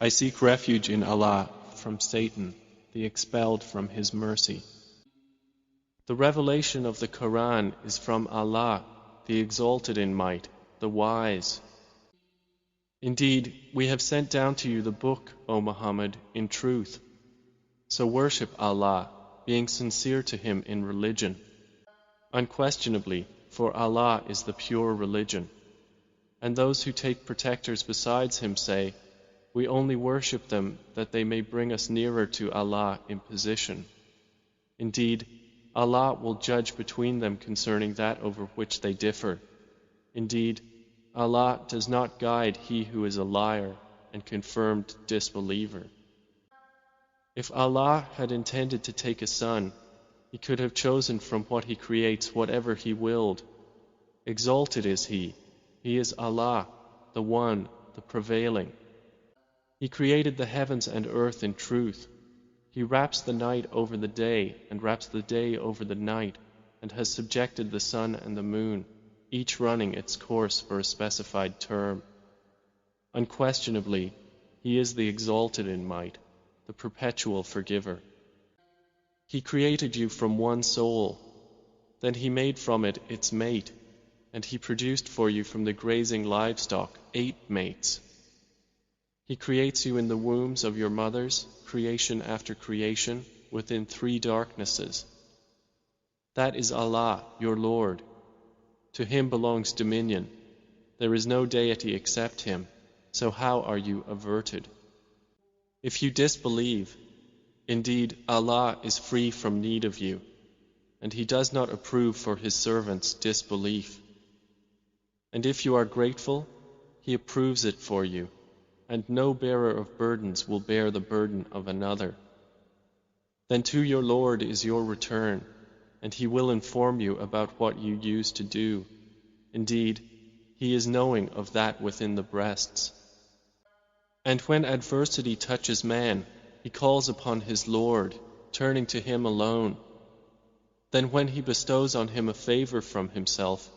I seek refuge in Allah from Satan, the expelled from His mercy. The revelation of the Quran is from Allah, the exalted in might, the wise. Indeed, we have sent down to you the book, O Muhammad, in truth. So worship Allah, being sincere to Him in religion. Unquestionably, for Allah is the pure religion. And those who take protectors besides Him say, we only worship them that they may bring us nearer to Allah in position. Indeed, Allah will judge between them concerning that over which they differ. Indeed, Allah does not guide he who is a liar and confirmed disbeliever. If Allah had intended to take a son, He could have chosen from what He creates whatever He willed. Exalted is He. He is Allah, the One, the Prevailing. He created the heavens and earth in truth. He wraps the night over the day and wraps the day over the night, and has subjected the sun and the moon, each running its course for a specified term. Unquestionably, He is the exalted in might, the perpetual forgiver. He created you from one soul, then He made from it its mate, and He produced for you from the grazing livestock 8 mates. He creates you in the wombs of your mothers, creation after creation, within 3 darknesses. That is Allah, your Lord. To Him belongs dominion. There is no deity except Him, so how are you averted? If you disbelieve, indeed Allah is free from need of you, and He does not approve for His servants disbelief. And if you are grateful, He approves it for you, and no bearer of burdens will bear the burden of another. Then to your Lord is your return, and He will inform you about what you used to do. Indeed, He is knowing of that within the breasts. And when adversity touches man, he calls upon his Lord, turning to Him alone. Then when He bestows on him a favor from Himself,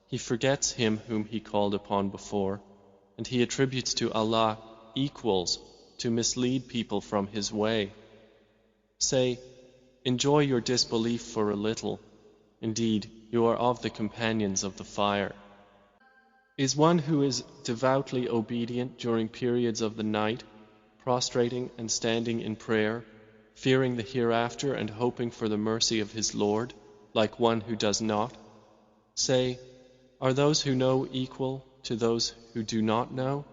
he forgets Him whom he called upon before, and he attributes to Allah equals to mislead people from His way. Say, enjoy your disbelief for a little. Indeed, you are of the companions of the fire. Is one who is devoutly obedient during periods of the night, prostrating and standing in prayer, fearing the hereafter and hoping for the mercy of his Lord, like one who does not? Say, are those who know equal to those who do not know?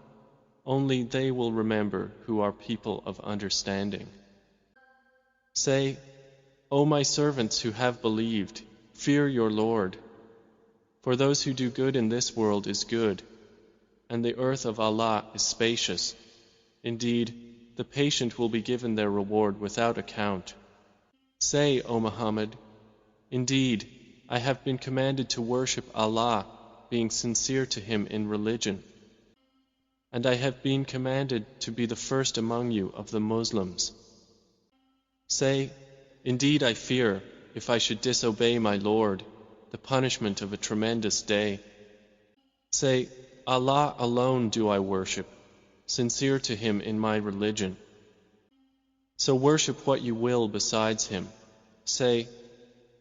Only they will remember who are people of understanding. Say, O my servants who have believed, fear your Lord. For those who do good in this world is good, and the earth of Allah is spacious. Indeed, the patient will be given their reward without account. Say, O Muhammad, indeed, I have been commanded to worship Allah, being sincere to Him in religion. And I have been commanded to be the first among you of the Muslims. Say, indeed I fear, if I should disobey my Lord, the punishment of a tremendous day. Say, Allah alone do I worship, sincere to Him in my religion. So worship what you will besides Him. Say,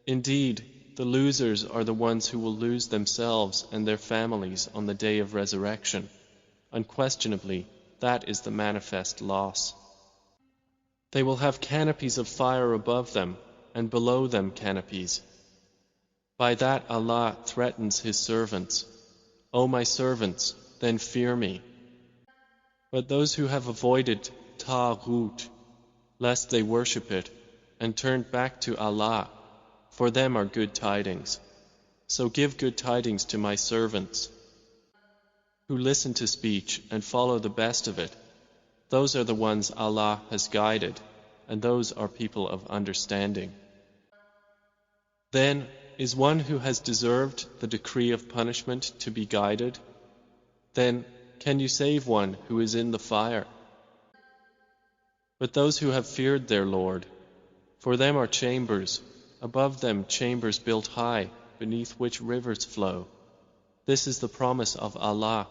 indeed, the losers are the ones who will lose themselves and their families on the day of resurrection. Unquestionably, that is the manifest loss. They will have canopies of fire above them, and below them canopies. By that Allah threatens His servants. O my servants, then fear me. But those who have avoided Taghut, lest they worship it, and turned back to Allah, for them are good tidings. So give good tidings to my servants, who listen to speech and follow the best of it. Those are the ones Allah has guided, and those are people of understanding. Then, is one who has deserved the decree of punishment to be guided? Then, can you save one who is in the fire? But those who have feared their Lord, for them are chambers, above them chambers built high, beneath which rivers flow. This is the promise of Allah.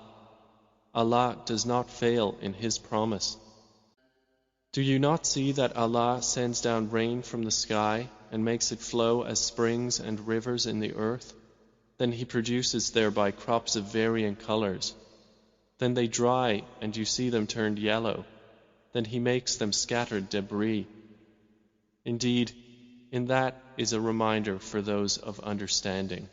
Allah does not fail in His promise. Do you not see that Allah sends down rain from the sky and makes it flow as springs and rivers in the earth? Then He produces thereby crops of varying colors. Then they dry and you see them turned yellow. Then He makes them scattered debris. Indeed, in that is a reminder for those of understanding.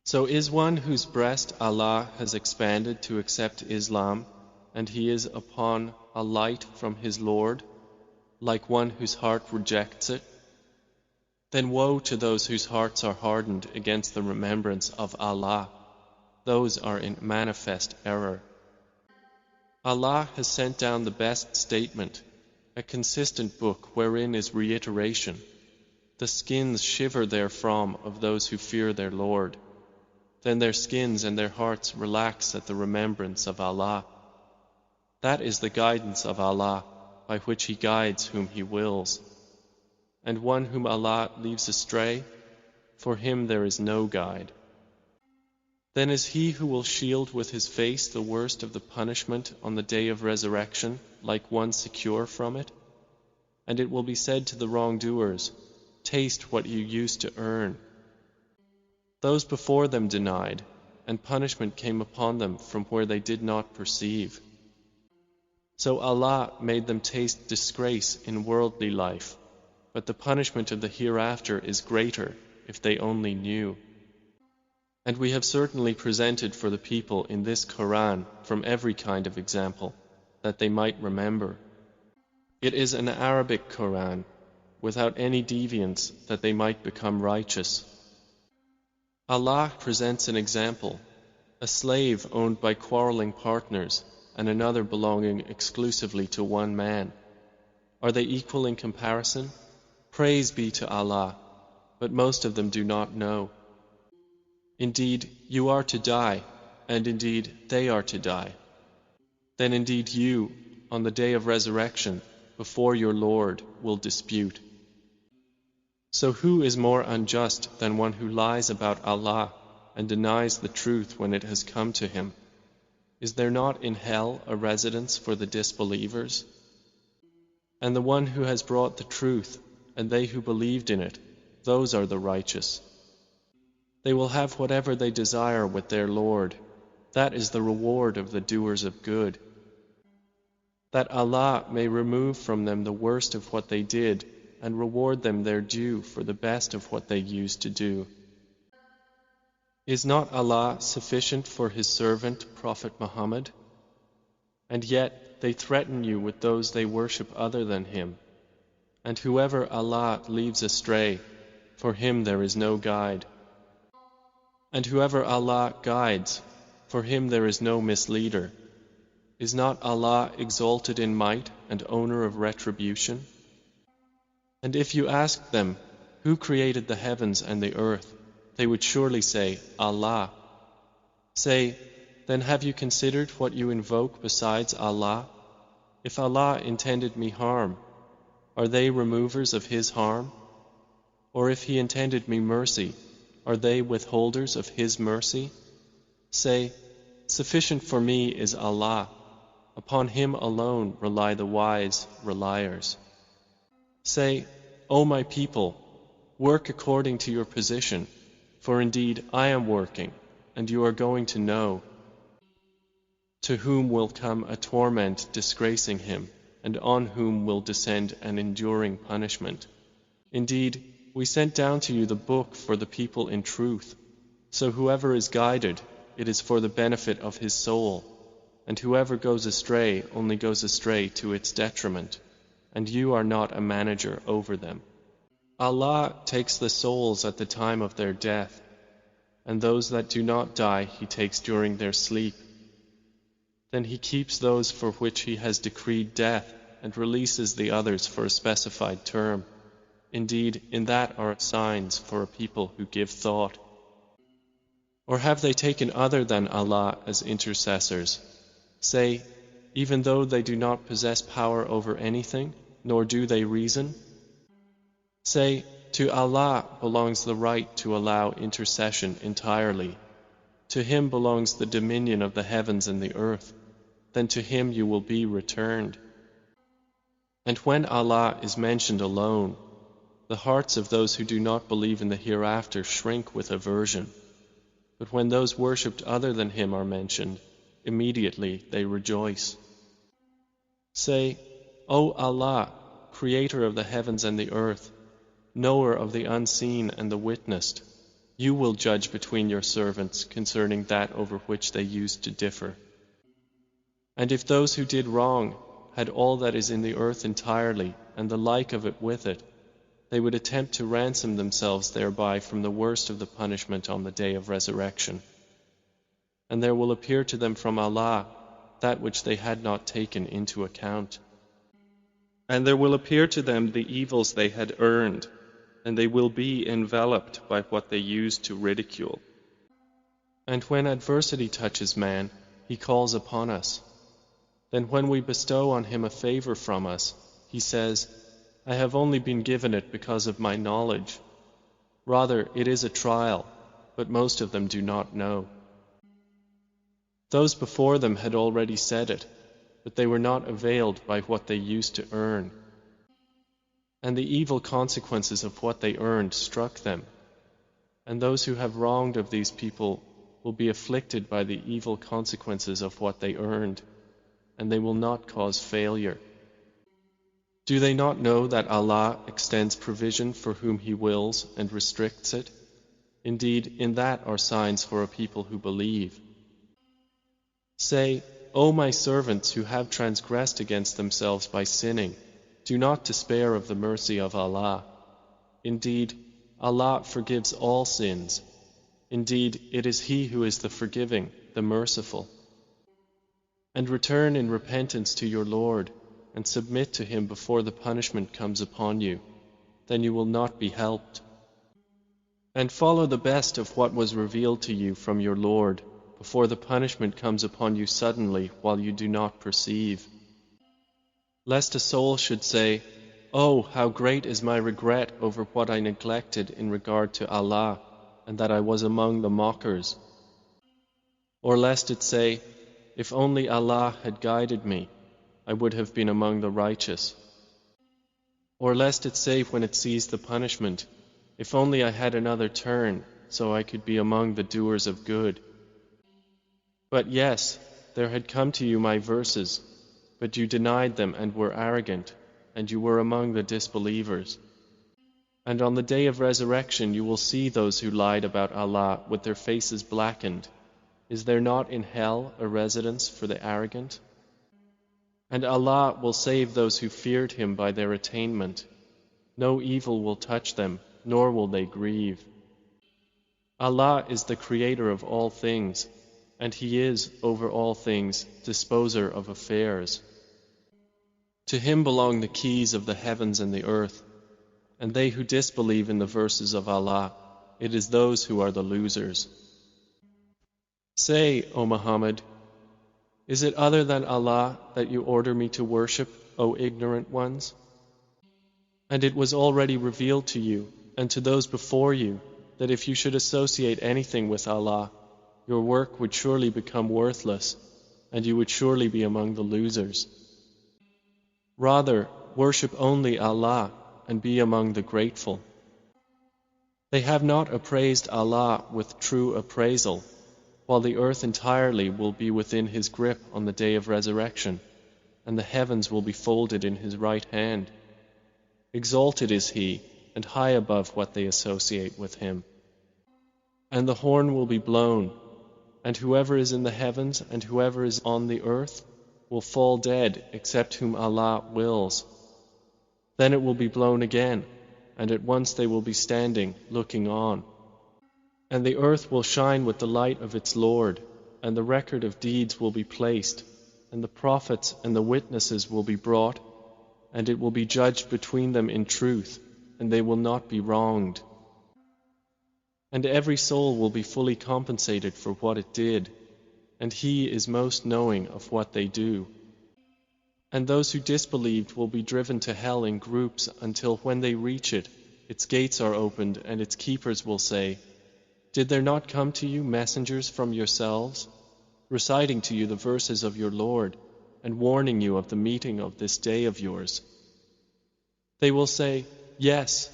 So is one whose breast Allah has expanded to accept Islam, and he is upon a light from his Lord, like one whose heart rejects it? Then woe to those whose hearts are hardened against the remembrance of Allah. Those are in manifest error. Allah has sent down the best statement, a consistent book wherein is reiteration. The skins shiver therefrom of those who fear their Lord. Then their skins and their hearts relax at the remembrance of Allah. That is the guidance of Allah, by which He guides whom He wills. And one whom Allah leaves astray, for him there is no guide. Then is he who will shield with his face the worst of the punishment on the day of resurrection, like one secure from it? And it will be said to the wrongdoers, taste what you used to earn. Those before them denied, and punishment came upon them from where they did not perceive. So Allah made them taste disgrace in worldly life, but the punishment of the hereafter is greater if they only knew. And we have certainly presented for the people in this Quran from every kind of example, that they might remember. It is an Arabic Quran, without any deviance, that they might become righteous. Allah presents an example, a slave owned by quarreling partners, and another belonging exclusively to one man. Are they equal in comparison? Praise be to Allah, but most of them do not know. Indeed, you are to die, and indeed they are to die. Then indeed you, on the day of resurrection, before your Lord, will dispute. So who is more unjust than one who lies about Allah and denies the truth when it has come to him? Is there not in hell a residence for the disbelievers? And the one who has brought the truth, and they who believed in it, those are the righteous. They will have whatever they desire with their Lord. That is the reward of the doers of good. That Allah may remove from them the worst of what they did, and reward them their due for the best of what they used to do. Is not Allah sufficient for His servant, Prophet Muhammad? And yet they threaten you with those they worship other than Him. And whoever Allah leaves astray, for him there is no guide. And whoever Allah guides, for him there is no misleader. Is not Allah exalted in might and owner of retribution? And if you asked them, who created the heavens and the earth, they would surely say, Allah. Say, then have you considered what you invoke besides Allah? If Allah intended me harm, are they removers of His harm? Or if He intended me mercy, are they withholders of His mercy? Say, sufficient for me is Allah. Upon Him alone rely the wise reliers. Say, O my people, work according to your position, for indeed I am working, and you are going to know. To whom will come a torment disgracing him, and on whom will descend an enduring punishment. Indeed, we sent down to you the book for the people in truth, so whoever is guided, it is for the benefit of his soul, and whoever goes astray only goes astray to its detriment, and you are not a manager over them. Allah takes the souls at the time of their death, and those that do not die He takes during their sleep. Then He keeps those for which He has decreed death and releases the others for a specified term. Indeed, in that are signs for a people who give thought. Or have they taken other than Allah as intercessors? Say, even though they do not possess power over anything, nor do they reason? Say, to Allah belongs the right to allow intercession entirely. To Him belongs the dominion of the heavens and the earth. Then to Him you will be returned. And when Allah is mentioned alone, the hearts of those who do not believe in the hereafter shrink with aversion. But when those worshipped other than Him are mentioned, immediately they rejoice. Say, O Allah, Creator of the heavens and the earth, Knower of the unseen and the witnessed, You will judge between Your servants concerning that over which they used to differ. And if those who did wrong had all that is in the earth entirely and the like of it with it, they would attempt to ransom themselves thereby from the worst of the punishment on the day of resurrection. And there will appear to them from Allah that which they had not taken into account. And there will appear to them the evils they had earned, and they will be enveloped by what they used to ridicule. And when adversity touches man, he calls upon us. Then when we bestow on him a favor from us, he says, I have only been given it because of my knowledge. Rather, it is a trial, but most of them do not know. Those before them had already said it, but they were not availed by what they used to earn. And the evil consequences of what they earned struck them. And those who have wronged of these people will be afflicted by the evil consequences of what they earned, and they will not cause failure. Do they not know that Allah extends provision for whom He wills and restricts it? Indeed, in that are signs for a people who believe. Say, O my servants who have transgressed against themselves by sinning, do not despair of the mercy of Allah. Indeed, Allah forgives all sins. Indeed, it is He who is the forgiving, the merciful. And return in repentance to your Lord, and submit to Him before the punishment comes upon you. Then you will not be helped. And follow the best of what was revealed to you from your Lord, before the punishment comes upon you suddenly while you do not perceive. Lest a soul should say, Oh, how great is my regret over what I neglected in regard to Allah, and that I was among the mockers. Or lest it say, If only Allah had guided me, I would have been among the righteous. Or lest it say when it sees the punishment, If only I had another turn, so I could be among the doers of good. But yes, there had come to you my verses, but you denied them and were arrogant, and you were among the disbelievers. And on the day of resurrection you will see those who lied about Allah with their faces blackened. Is there not in hell a residence for the arrogant? And Allah will save those who feared Him by their attainment. No evil will touch them, nor will they grieve. Allah is the Creator of all things, and He is, over all things, disposer of affairs. To Him belong the keys of the heavens and the earth, and they who disbelieve in the verses of Allah, it is those who are the losers. Say, O Muhammad, is it other than Allah that you order me to worship, O ignorant ones? And it was already revealed to you, and to those before you, that if you should associate anything with Allah, your work would surely become worthless, and you would surely be among the losers. Rather, worship only Allah, and be among the grateful. They have not appraised Allah with true appraisal, while the earth entirely will be within His grip on the day of resurrection, and the heavens will be folded in His right hand. Exalted is He, and high above what they associate with Him. And the horn will be blown, and whoever is in the heavens and whoever is on the earth will fall dead except whom Allah wills. Then it will be blown again, and at once they will be standing, looking on. And the earth will shine with the light of its Lord, and the record of deeds will be placed, and the prophets and the witnesses will be brought, and it will be judged between them in truth, and they will not be wronged. And every soul will be fully compensated for what it did, and He is most knowing of what they do. And those who disbelieved will be driven to hell in groups until when they reach it, its gates are opened, and its keepers will say, Did there not come to you messengers from yourselves, reciting to you the verses of your Lord, and warning you of the meeting of this day of yours? They will say, Yes,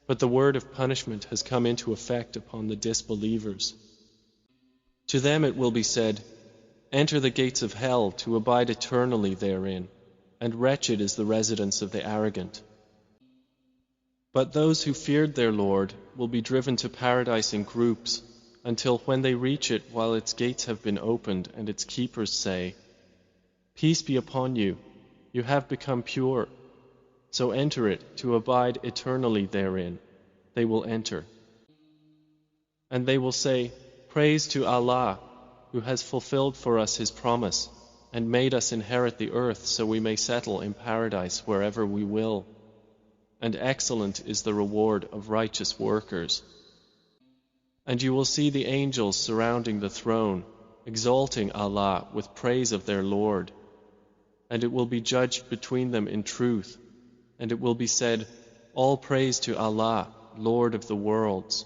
but the word of punishment has come into effect upon the disbelievers. To them it will be said, Enter the gates of hell to abide eternally therein, and wretched is the residence of the arrogant. But those who feared their Lord will be driven to paradise in groups, until when they reach it while its gates have been opened and its keepers say, Peace be upon you, you have become pure, so enter it to abide eternally therein. They will enter. And they will say, Praise to Allah, who has fulfilled for us His promise, and made us inherit the earth so we may settle in paradise wherever we will. And excellent is the reward of righteous workers. And you will see the angels surrounding the throne, exalting Allah with praise of their Lord. And it will be judged between them in truth, and it will be said, All praise to Allah, Lord of the worlds.